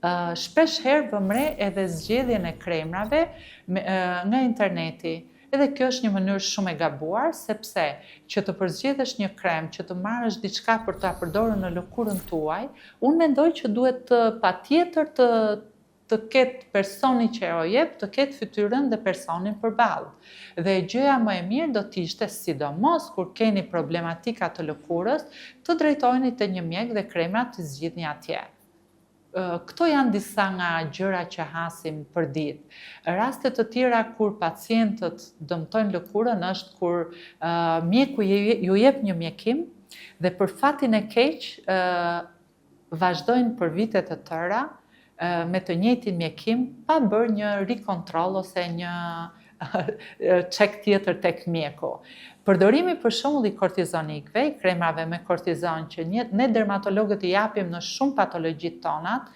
Shpesh herë vëmë re edhe zgjedhjen e kremrave nga interneti. Edhe kjo është një mënyrë shumë e gabuar, sepse që të përzgjedhësh një krem, që të marrësh diçka për ta përdorur në lëkurën tuaj, unë mendoj që duhet patjetër të ketë personi që e jep, të ketë fytyrën dhe personin përballë. Dhe gjëja më e mirë do t'ishte, sidomos kur keni problematika të lëkurës, të drejtoheni te një mjek dhe kremrat të zgjidhni atje. Këto janë disa nga gjëra që hasim për ditë. Raste të tjera kur pacientët dëmtojnë lëkurën është kur mjeku ju jep një mjekim dhe për fatin e keq vazhdojnë për vite të tëra me të njëjtin mjekim pa bërë një rikontroll ose një çek tjetër tek mjeku. Përdorimi për shembull i kortizonikëve, i kremave me kortizon që ne dermatologët i japim në shumë patologjitë tonat,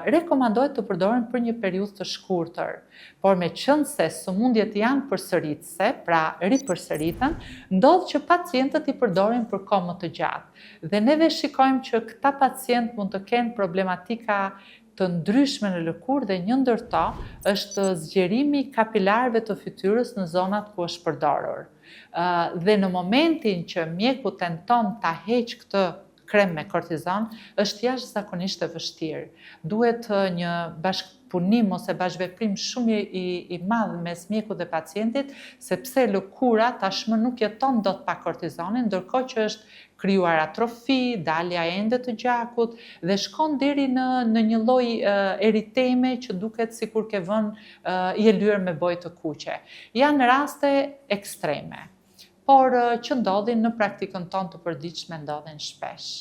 rekomandohet të përdoren për një periudhë të shkurtër. Por meqense sëmundjet janë përsëritëse, pra ripërsëriten, ndodh që pacientët i përdorin për kohë më të gjatë. Dhe neve shikojmë që këta pacientë mund të kenë problematika të ndryshme në lëkurë dhe një ndër to është zgjerimi i kapilarëve të fytyrës në zonat ku është përdorur. Dhe në momentin që mjeku tenton ta heqë këtë krem me kortizon, është jashtëzakonisht e vështirë. Duhet një bashkëpunim ose bashkëveprim shumë i madh mes mjekut dhe pacientit, sepse lëkura tashmë nuk jeton dot pa kortizonin, ndërkohë që është krijuar atrofi, dalja ende të gjakut dhe shkon deri në një lloj eriteme që duket sikur ke vënë i lyer me bojë të kuqe. Janë raste ekstreme, por që ndodhin në praktikën tonë të përditshme ndodhin shpesh.